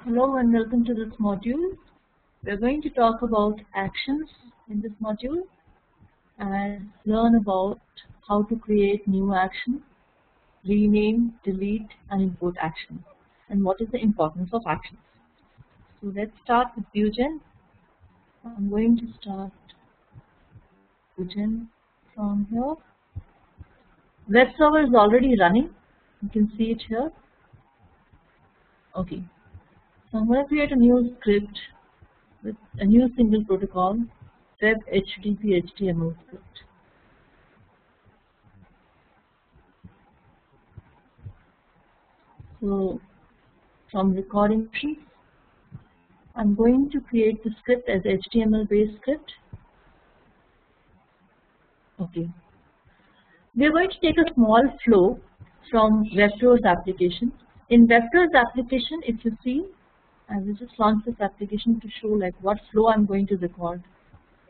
Hello and welcome to this module. We are going to talk about actions in this module and learn about how to create new actions, rename, delete and import actions, and what is the importance of actions. So let's start with Vuegen. I'm going to start Vuegen from here. Web server is already running. You can see it here. Okay. So I'm going to create a new script with a new single protocol, web HTTP HTML script. So from recording options, I'm going to create the script as HTML based script. Okay. We are going to take a small flow from Vector's application. In Vector's application, if you see, I will just launch this application to show like what flow I'm going to record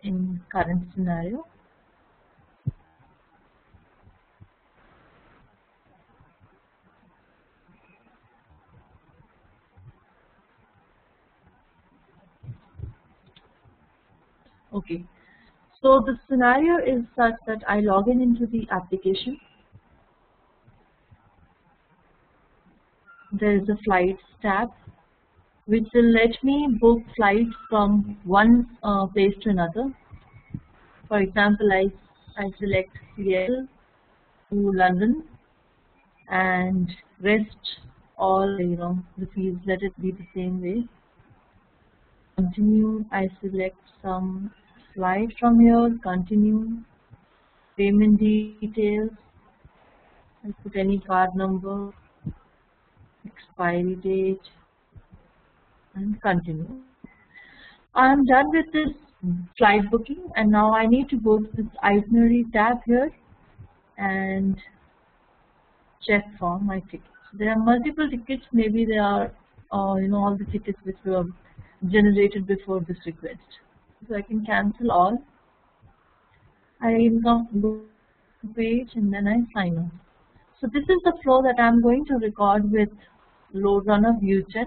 in current scenario. Okay. So the scenario is such that I log in into the application. There is a flights tab which will let me book flights from one place to another. For example, I select Seattle to London and rest all the fields, let it be the same way. Continue, I select some flight from here, continue, payment details, I put any card number, expiry date and continue. I am done with this flight booking and now I need to go to this itinerary tab here and check for my tickets. There are multiple tickets, maybe there are all the tickets which were generated before this request. So I can cancel all. I go to the page and then I sign off. So this is the flow that I am going to record with LoadRunner Vuegen.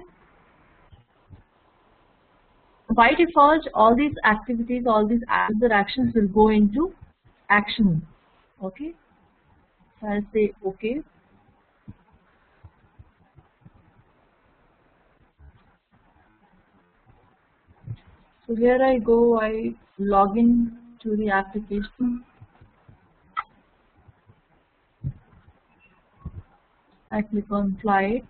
By default, all these activities, all these other actions will go into action. Okay. So I'll say okay. So here I go, I log in to the application. I click on flights.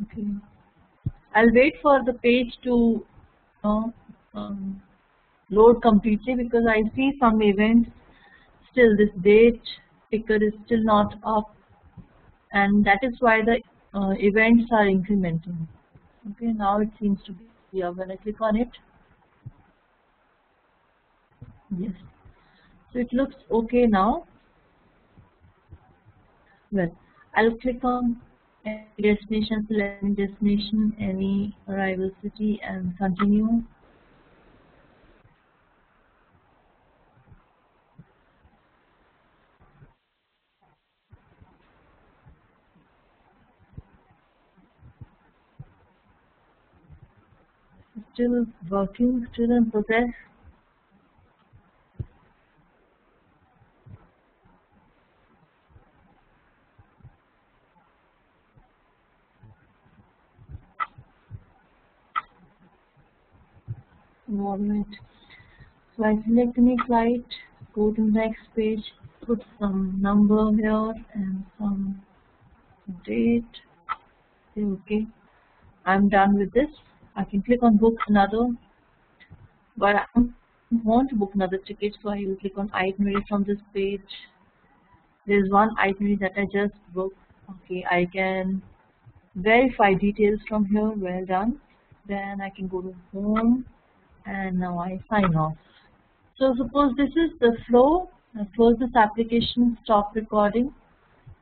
Okay. I'll wait for the page to load completely because I see some events still. This date ticker is still not up, and that is why the events are incrementing. Okay, now it seems to be here. When I click on it, yes, so it looks okay now. Well, I'll click on any destination, select destination, any arrival city, and continue. Still working, still in progress. Environment. So I select any flight, go to next page, put some number here and some date. Say okay. I'm done with this. I can click on book another, but I don't want to book another ticket, so I will click on itinerary from this page. There is one itinerary that I just booked. Okay, I can verify details from here. Well done. Then I can go to home and now I sign off. So suppose this is the flow. I close this application, stop recording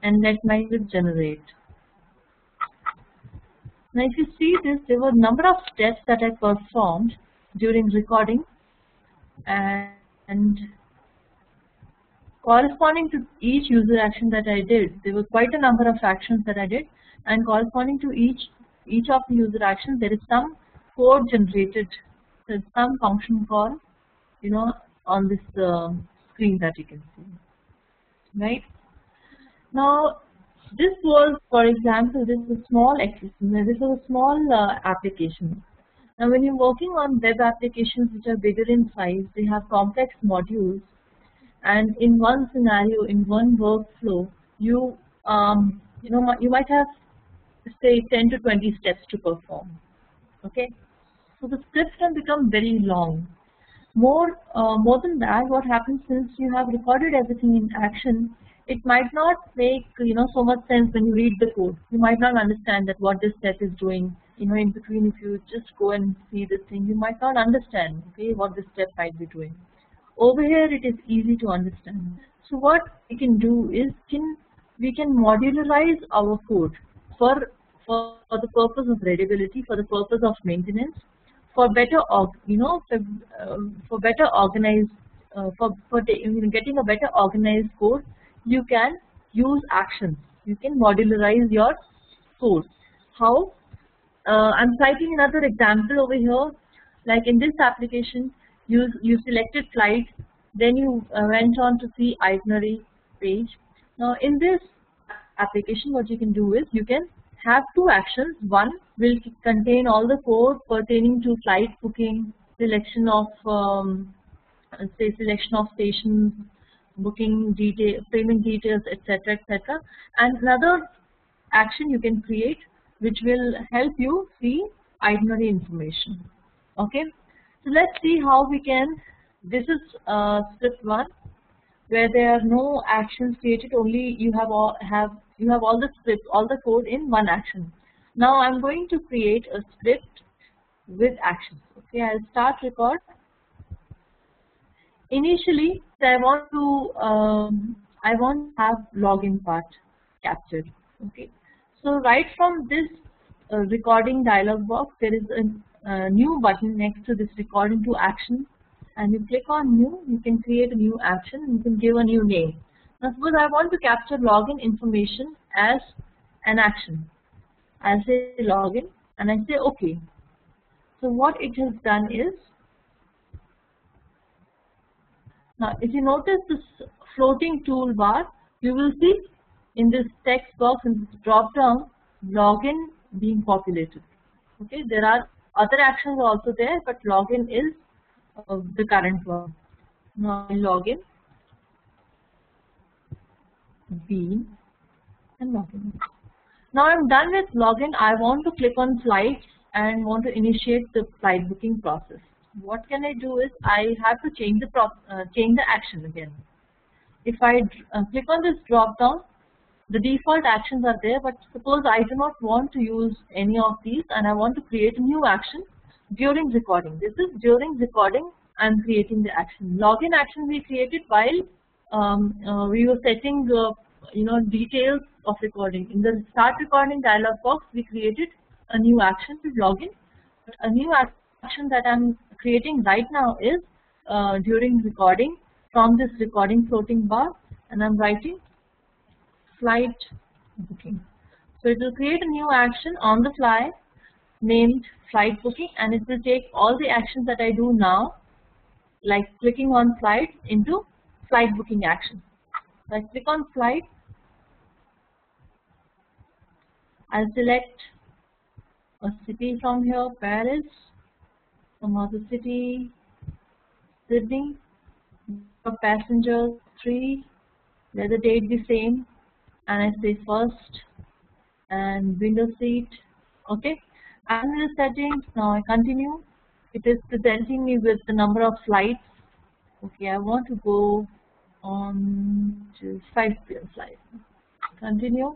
and let my script generate. Now if you see this, there were a number of steps that I performed during recording, and corresponding to each user action that I did, there were quite a number of actions that I did, and corresponding to each of the user actions, there is some code generated. There's some function call, on this screen that you can see, right? Now, this was, for example, this was a small application. Now, when you're working on web applications which are bigger in size, they have complex modules, and in one scenario, in one workflow, you you might have, say, 10 to 20 steps to perform. Okay, so the script can become very long. More than that, what happens, since you have recorded everything in action, it might not make so much sense when you read the code. You might not understand that what this step is doing. In between, if you just go and see this thing, you might not understand, okay, what this step might be doing. Over here, it is easy to understand. So what we can do is we can modularize our code for the purpose of readability, for the purpose of maintenance, for better for better organized getting a better organized code. You can use actions. You can modularize your code. How? I'm citing another example over here. Like in this application, you selected flight, then you went on to see itinerary page. Now in this application, what you can do is you can have two actions. One will contain all the code pertaining to flight booking, selection of selection of stations, booking detail, payment details, etc., etc. And another action you can create which will help you see itinerary information. Okay, so let's see how we can. This is script 1, where there are no actions created. Only you have all the script, all the code in one action. Now I'm going to create a script with actions. Okay, I'll start record. Initially, I want to have login part captured. Okay, so right from this recording dialog box, there is a new button next to this recording to action, and you click on new. You can create a new action. You can give a new name. Now suppose I want to capture login information as an action. I'll say login and I say OK. So what it has done is, now if you notice this floating toolbar, you will see in this text box, in this drop down, login being populated. Okay, there are other actions also there, but login is the current one. Now login, bean, and login. Now I'm done with login. I want to click on flights and want to initiate the flight booking process. What can I do is I have to change the action again. If I click on this drop down, the default actions are there, but suppose I do not want to use any of these and I want to create a new action during recording. This is during recording I'm creating the action. Login action we created while we were setting details of recording. In the start recording dialog box, we created a new action to login. A new action that I'm creating right now is during recording from this recording floating bar, and I'm writing flight booking. So it will create a new action on the fly named flight booking, and it will take all the actions that I do now, like clicking on flight, into flight booking action. So I click on flight, I'll select a city from here, Paris, some other city, Sydney, passengers 3, let the date be same, and I say first, and window seat. Okay, I'm in the settings. Now I continue. It is presenting me with the number of flights. Okay, I want to go on to 5 p.m. flight. Continue,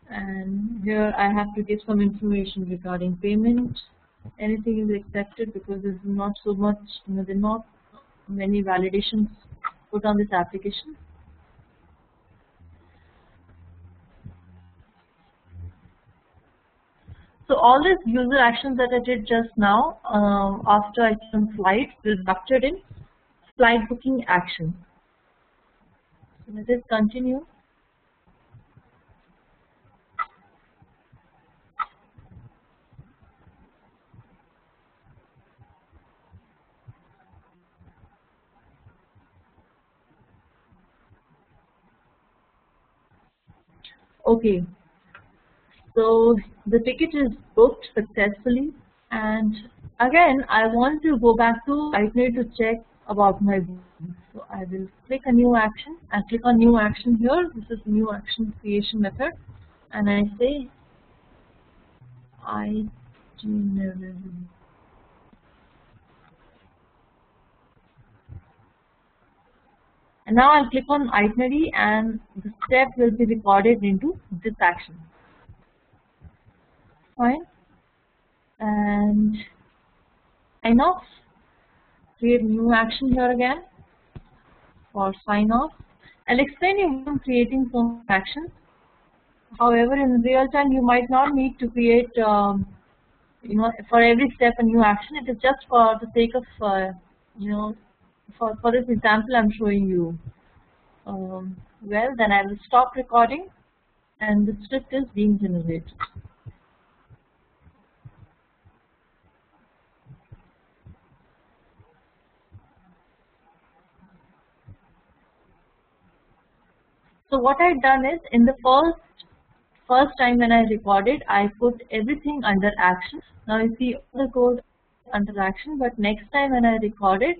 and here I have to give some information regarding payment. Anything is accepted because there's not so much, there are not many validations put on this application. So all these user actions that I did just now after I click on flights will be captured in flight booking action. So let us continue. Okay, so the ticket is booked successfully, and again I want to go back to itinerary to check about my booking. So I will click a new action. I click on new action here. This is new action creation method, and I say itinerary. And now I'll click on itinerary, and the step will be recorded into this action. Fine. And sign off. Create new action here again for sign off. I'll explain you when creating some actions. However, in real time, you might not need to create, for every step a new action. It is just for the sake of, for this example, I'm showing you. Well, then I will stop recording, and the script is being generated. So what I've done is, in the first time when I recorded, I put everything under action. Now you see all the code under action, but next time when I recorded,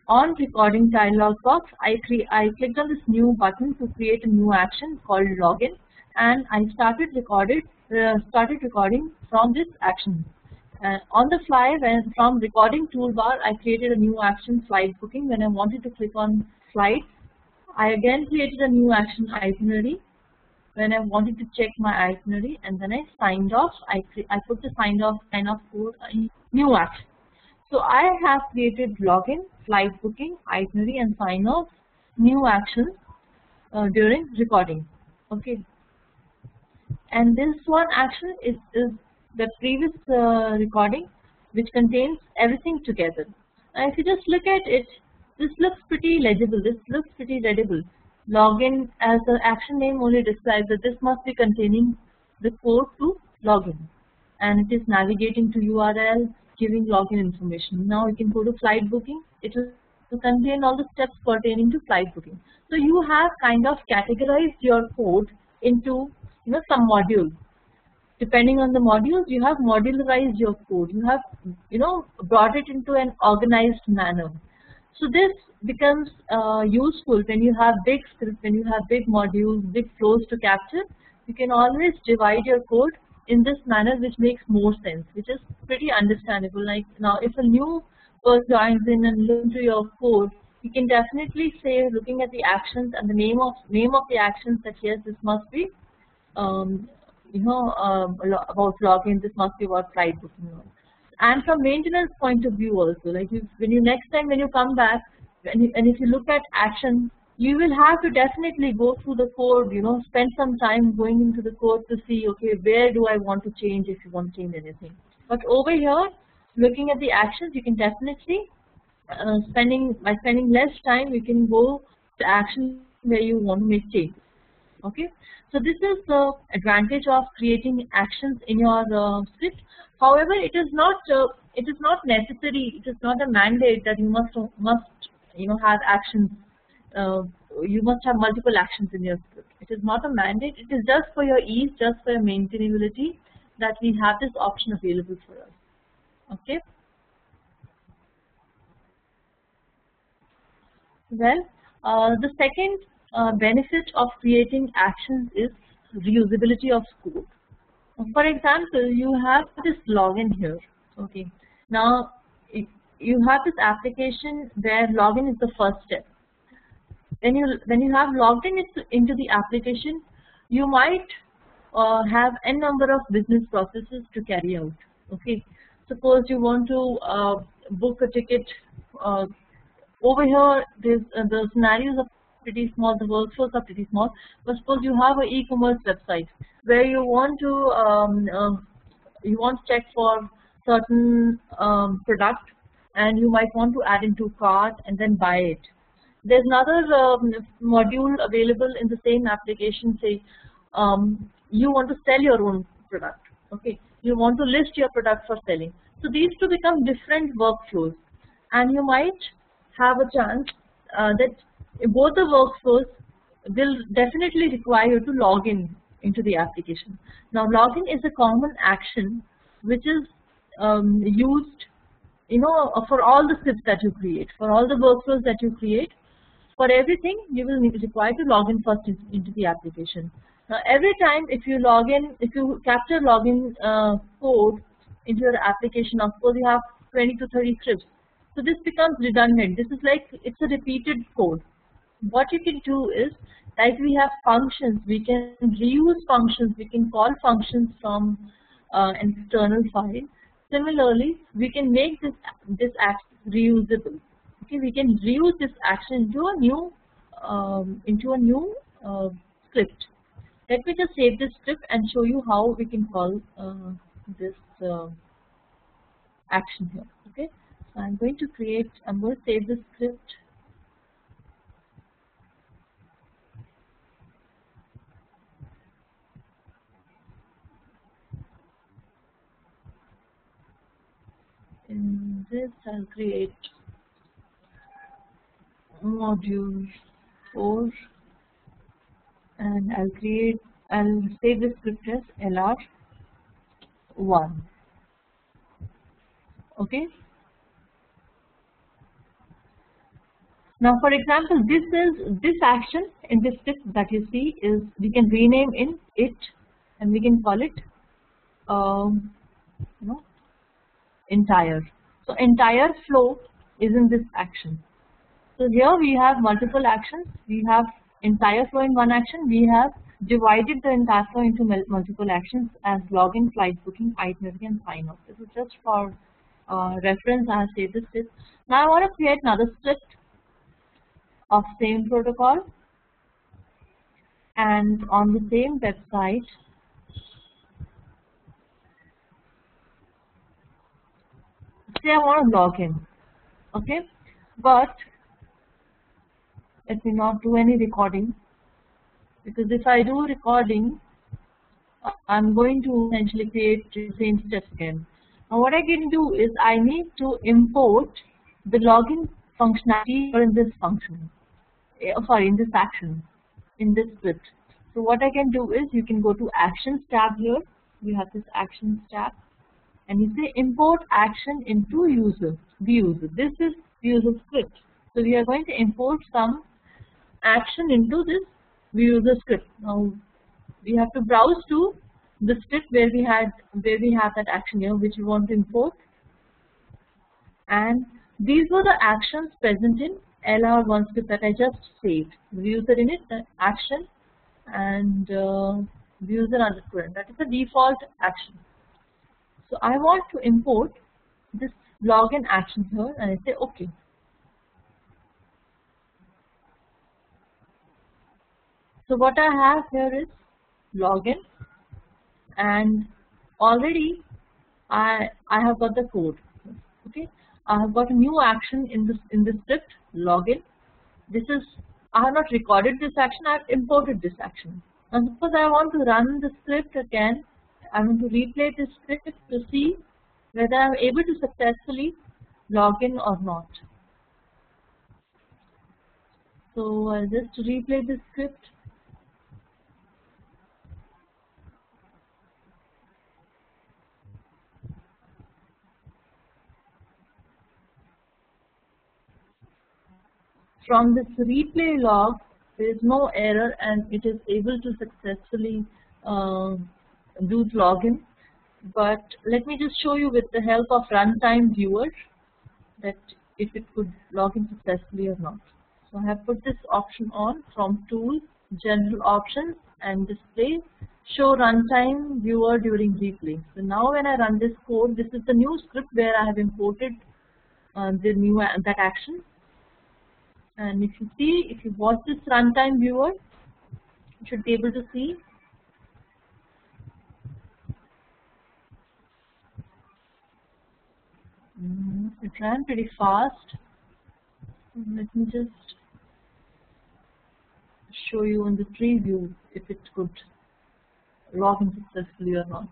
on recording dialog box, I clicked on this new button to create a new action called login, and I started recording from this action. On the fly, from recording toolbar, I created a new action, flight booking. When I wanted to click on flight, I again created a new action, itinerary. When I wanted to check my itinerary, and then I signed off, I put the sign off code in new action. So I have created login, flight booking, itinerary, and sign off new actions during recording. Okay. And this one action is the previous recording, which contains everything together. Now if you just look at it, this looks pretty legible, this looks pretty readable. Login, as the action name only describes that this must be containing the code to login, and it is navigating to URL, giving login information. Now you can go to flight booking. It will contain all the steps pertaining to flight booking. So you have kind of categorized your code into some modules. Depending on the modules, you have modularized your code. You have brought it into an organized manner. So this becomes useful when you have big scripts, when you have big modules, big flows to capture. You can always divide your code in this manner, which makes more sense, which is pretty understandable. Like now, if a new person joins in and looks into your code, you can definitely say, looking at the actions and the name of the actions, that yes, this must be about login, this must be about flight booking. And from maintenance point of view also, like next time when you come back, and if you look at action, you will have to definitely go through the code, spend some time going into the code to see, okay, where do I want to change, if you want to change anything. But over here, looking at the actions, you can definitely, by spending less time, you can go to action where you want to make changes. Okay, so this is the advantage of creating actions in your script. However, it is not necessary. It is not a mandate that you must have actions. You must have multiple actions in your script. It is not a mandate. It is just for your ease, just for your maintainability, that we have this option available for us. Okay. Well, the second benefit of creating actions is reusability of code. For example, you have this login here. Okay. Now, you have this application where login is the first step. When you have logged into the application, you might have n number of business processes to carry out. Okay. Suppose you want to book a ticket. Over here, the scenarios are pretty small, the workflows are pretty small. But suppose you have an e-commerce website where you want to you want to check for certain product, and you might want to add into cart and then buy it. There's another module available in the same application. Say you want to sell your own product. Okay, you want to list your product for selling. So these two become different workflows, and you might have a chance that both the workflows will definitely require you to log in into the application. Now, login is a common action which is used, for all the scripts that you create, for all the workflows that you create. For everything, you will require to log in first into the application. Now, every time if you log in, if you capture login code into your application, of course you have 20 to 30 scripts. So this becomes redundant. This is like, it's a repeated code. What you can do is, like we have functions, we can reuse functions, we can call functions from an external file. Similarly, we can make this action reusable. Okay, we can reuse this action into a new script. Let me just save this script and show you how we can call this action here. Okay, so I'm going to save this script. In this, I'll create module 4, and I'll save the script as LR1. Okay. Now, for example, this action in this script that you see is, we can rename in it, and we can call it entire. So entire flow is in this action. So here we have multiple actions. We have entire flow in one action. We have divided the entire flow into multiple actions as login, flight booking, itinerary, and sign off. This is just for reference. I have saved this script. Now I want to create another script of same protocol, and on the same website, say I want to log in. Okay, but let me not do any recording, because if I do recording, I'm going to essentially create the same steps again. Now what I can do is, I need to import the login functionality in this function, in this action, in this script. So what I can do is, you can go to Actions tab here. We have this Actions tab, and you say import action into views. This is user script. So we are going to import some action into this user script. Now we have to browse to the script where we have that action here, which we want to import. And these were the actions present in LR1 script that I just saved. The user init, the action, and user underscore. That is the default action. So I want to import this login action here, and I say OK. So what I have here is login, and already I have got the code. Okay, I have got a new action in this script, login. I have not recorded this action, I have imported this action. And suppose I want to run the script again, I want to replay this script to see whether I am able to successfully log in or not. So I'll just replay this script. From this replay log, there is no error, and it is able to successfully do login. But let me just show you with the help of runtime viewer that if it could log in successfully or not. So I have put this option on from Tools, General Options, and Display, Show Runtime Viewer during replay. So now when I run this code, this is the new script where I have imported that action. And if you watch this runtime viewer, you should be able to see It ran pretty fast. Let me just show you in the preview if it could log in successfully or not.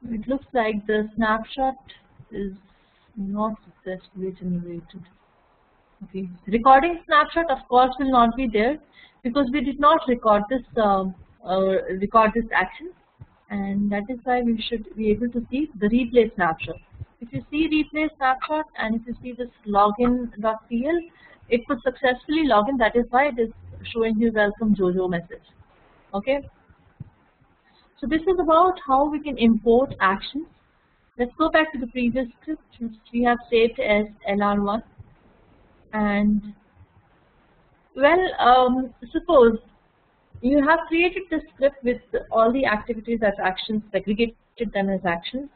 It looks like the snapshot is not successfully generated. Okay, recording snapshot of course will not be there because we did not record this action, and that is why we should be able to see the replay snapshot. If you see replay snapshot and if you see this login.pl, it could successfully log in. That is why it is showing you welcome Jojo message. Okay. So this is about how we can import actions. Let's go back to the previous script which we have saved as LR1. And well, suppose you have created this script with all the activities as actions, segregated them as actions.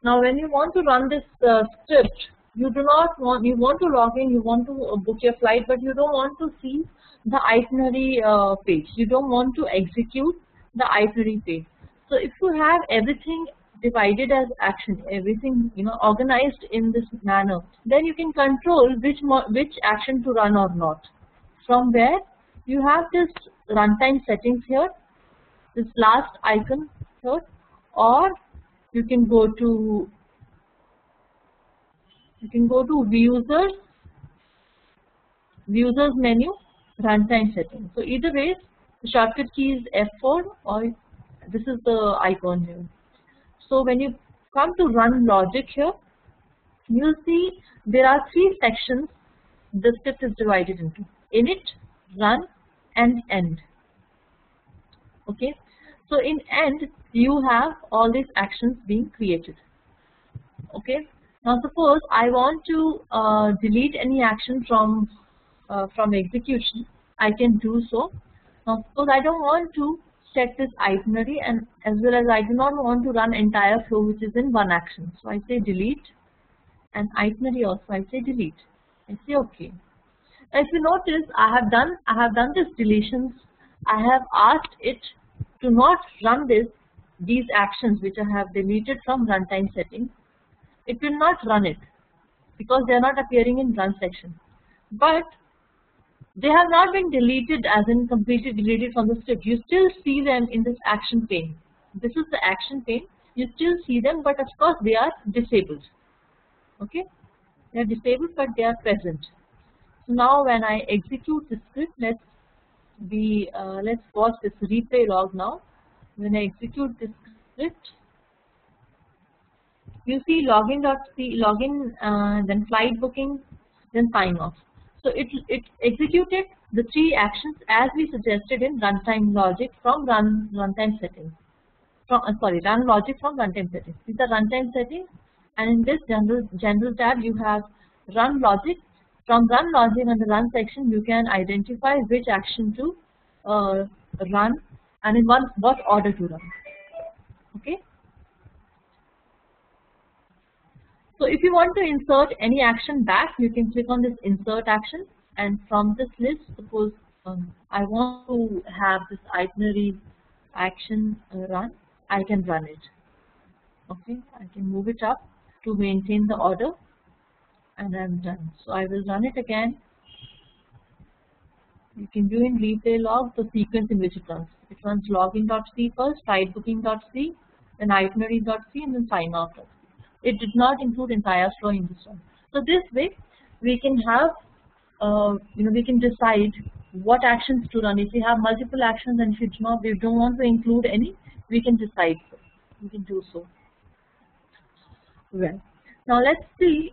Now, when you want to run this script, you want to log in, you want to book your flight, but you don't want to see the itinerary page. You don't want to execute the itinerary page. So, if you have everything divided as action, everything organized in this manner, then you can control which action to run or not. From where you have this runtime settings here, this last icon here, or you can go to viewers menu, runtime settings. So either way, the shortcut key is F4 or this is the icon here. So when you come to run logic here, you'll see there are three sections the script is divided into: init, run, and end. Okay, so in end you have all these actions being created. Okay, now suppose I want to delete any action from execution, I can do so. Now suppose I don't want to set this itinerary, and as well as I do not want to run entire flow which is in one action. So I say delete, and itinerary also I say delete. I say okay. If you notice, I have done this deletions. I have asked it to not run these actions which I have deleted from runtime settings. It will not run it because they are not appearing in run section. But they have not been deleted as in completely deleted from the script. You still see them in this action pane. This is the action pane. You still see them, but of course they are disabled. Okay, they are disabled, but they are present. So now when I execute the script, let's watch this replay log now. When I execute this script, you see login, then flight booking, then sign off. So it executed the three actions as we suggested in runtime logic from runtime settings. Run logic from runtime settings. These are runtime settings, and in this general tab you have run logic. From run logic and the run section, you can identify which action to run and in what order to run. Okay. So if you want to insert any action back, you can click on this insert action, and from this list, suppose I want to have this itinerary action run, I can run it. Okay, I can move it up to maintain the order, and I'm done. So I will run it again. You can view in replay log the sequence in which it runs. It runs login.c first, flightbooking.c, then itinerary.c, and then sign off.c. It did not include entire flow in this one. So this way we can have, we can decide what actions to run. If we have multiple actions and if we don't want to include any, we can decide. We can do so. Well, now let's see.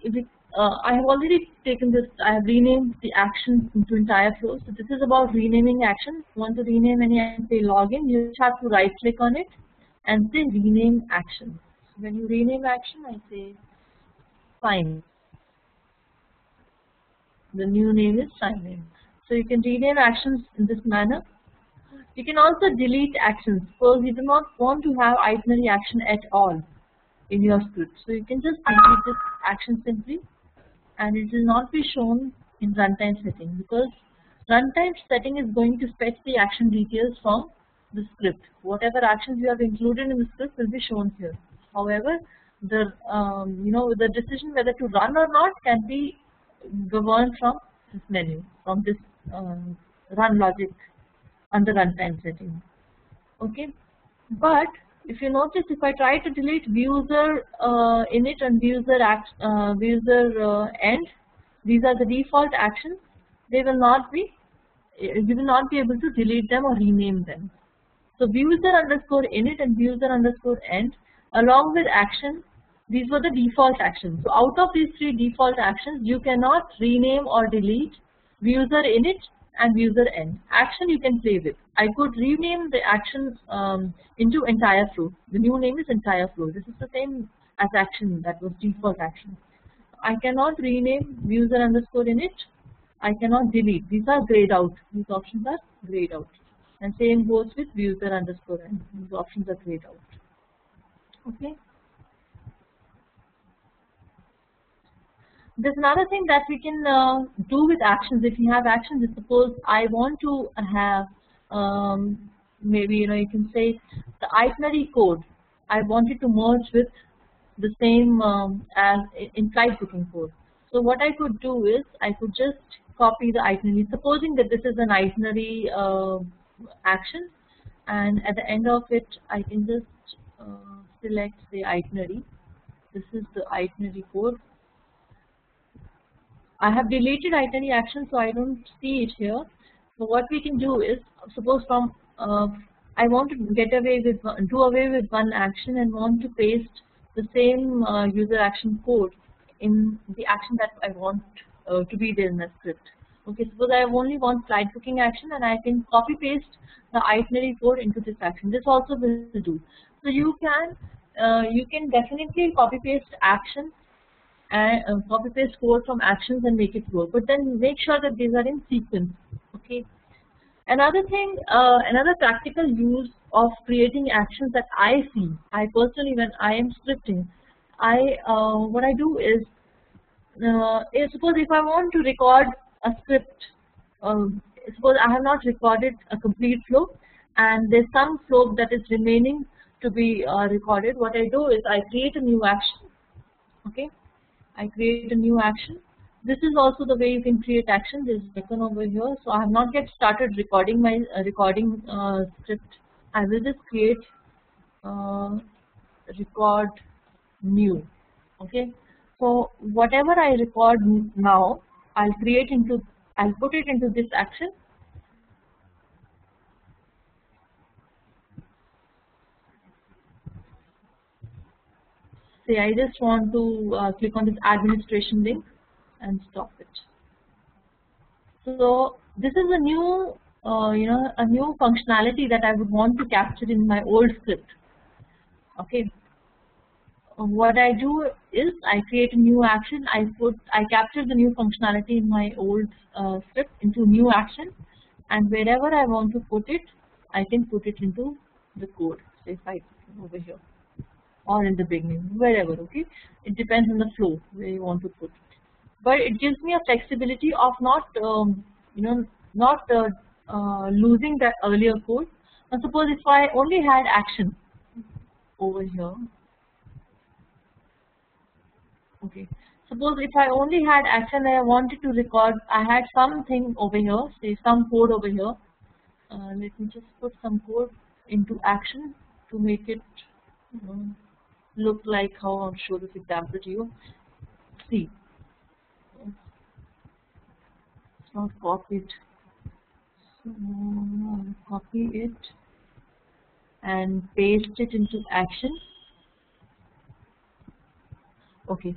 I have already taken this. I have renamed the actions into entire flows. So this is about renaming actions. If you want to rename any action, say login. You just have to right click on it and say rename action. So when you rename action, I say sign. The new name is sign name. So you can rename actions in this manner. You can also delete actions. Suppose you do not want to have itinerary action at all in your script. So you can just delete this action simply, and it will not be shown in runtime setting, because runtime setting is going to fetch the action details from the script. Whatever actions you have included in the script will be shown here. However, the decision whether to run or not can be governed from this menu, from this run logic under runtime setting. Okay, but if you notice, if I try to delete viewuser init and viewuser end, these are the default actions. They will not be, you will not be able to delete them or rename them. So viewuser underscore init and viewuser underscore end, along with action, these were the default actions. So out of these three default actions, you cannot rename or delete viewuser init and viewuser end. Action you can play with. I could rename the action into entire flow. The new name is entire flow. This is the same as action that was default action. I cannot rename viewuser underscore init. I cannot delete. These are grayed out. These options are grayed out. And same goes with viewuser underscore end. These options are grayed out. Okay. There's another thing that we can do with actions. If you have actions, suppose I want to have maybe you can say the itinerary code. I want it to merge with the same as in flight booking code. So what I could do is I could just copy the itinerary. Supposing that this is an itinerary action, and at the end of it, I can just select the itinerary. This is the itinerary code. I have deleted itinerary action, so I don't see it here. So what we can do is, suppose from I want to do away with one action and want to paste the same user action code in the action that I want to be there in the script. Okay, suppose I only want flight booking action, and I can copy paste the itinerary code into this action. This also will do. So you can definitely copy paste action and copy paste code from actions and make it work, but then make sure that these are in sequence. Okay. Another thing, another practical use of creating actions that I see, I personally, when I am scripting, what I do is suppose if I want to record a script, suppose I have not recorded a complete flow, and there's some flow that is remaining to be recorded. What I do is I create a new action. Okay. I create a new action. This is also the way you can create action. There's an icon over here. So I have not yet started recording my script. I will just create record new. Okay. So whatever I record now, I'll put it into this action. Say I just want to click on this administration link and stop it. So this is a new, a new functionality that I would want to capture in my old script. Okay. What I do is I create a new action. I capture the new functionality in my old script into new action, and wherever I want to put it, I can put it into the code. Say if I over here, or in the beginning, wherever. Okay, it depends on the flow where you want to put it. But it gives me a flexibility of not, losing that earlier code. Now, suppose if I only had action over here. Okay. Suppose if I only had action and I wanted to record, I had something over here, say some code over here. Let me just put some code into action to make it look like how I'll show this example to you. See, it's not copied. So I'll copy it and paste it into action. Okay.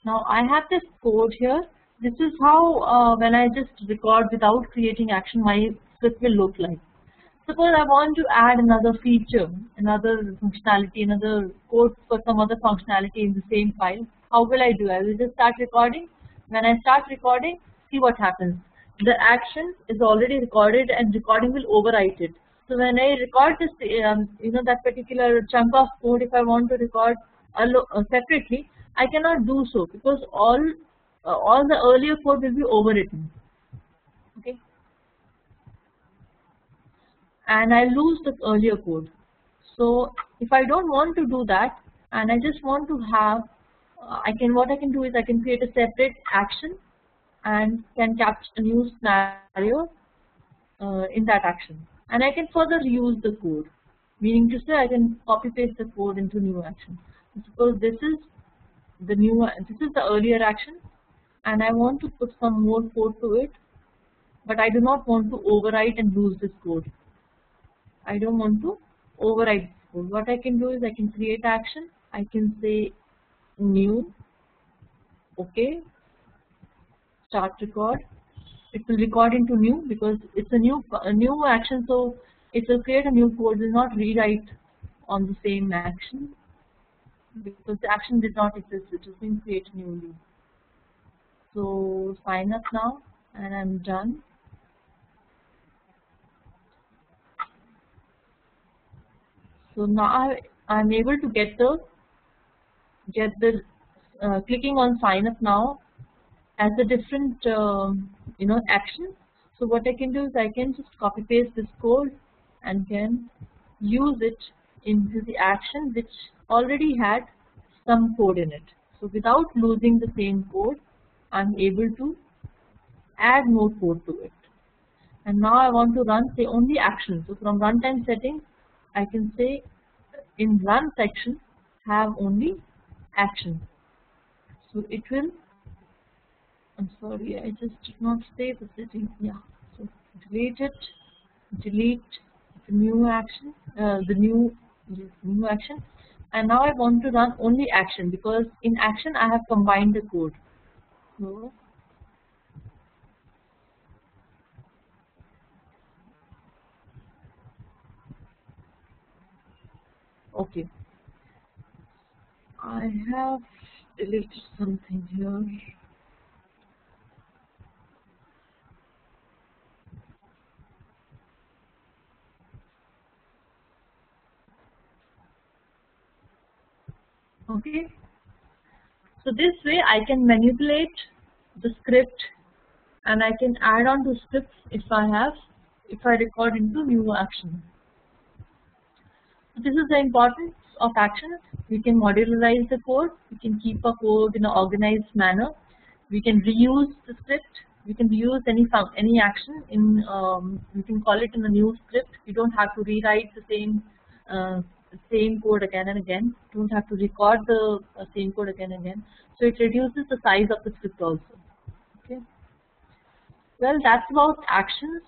Now I have this code here. This is how when I just record without creating action, my script will look like. Suppose I want to add another feature, another functionality, another code for some other functionality in the same file. How will I do? I will just start recording. When I start recording, see what happens. The action is already recorded, and recording will overwrite it. So when I record this, that particular chunk of code, if I want to record separately, I cannot do so, because all all the earlier code will be overwritten. Okay, and I lose the earlier code. So if I don't want to do that, and I just want to have, what I can do is I can create a separate action and can capture a new scenario in that action, and I can further reuse the code. Meaning to say, I can copy paste the code into new action. Suppose this is the earlier action, and I want to put some more code to it, but I do not want to overwrite and lose this code. I don't want to overwrite this code. What I can do is I can create action. I can say new, okay, start record. It will record into new because it's a new action, so it will create a new code. It will not rewrite on the same action because the action did not exist. It has been created newly. So sign up now, and I'm done. So now I'm able to get the clicking on sign up now as a different action. So what I can do is I can just copy paste this code and can use it into the action which already had some code in it. So without losing the same code, I'm able to add more code to it. And now I want to run, say, only action. So from runtime settings, I can say in run section have only action. So it will, I'm sorry, I just did not save the setting. Yeah, so delete it, delete the new action, new action. And now I want to run only action because in action I have combined the code. So okay, I have deleted something here. Okay, so this way I can manipulate the script and I can add on to scripts if I record into new action. So this is the importance of actions. We can modularize the code. We can keep our code in an organized manner. We can reuse the script. We can reuse any action in. We can call it in a new script. You don't have to rewrite the same code again and again. You don't have to record the same code again and again. So it reduces the size of the script also. Okay. Well, that's about actions.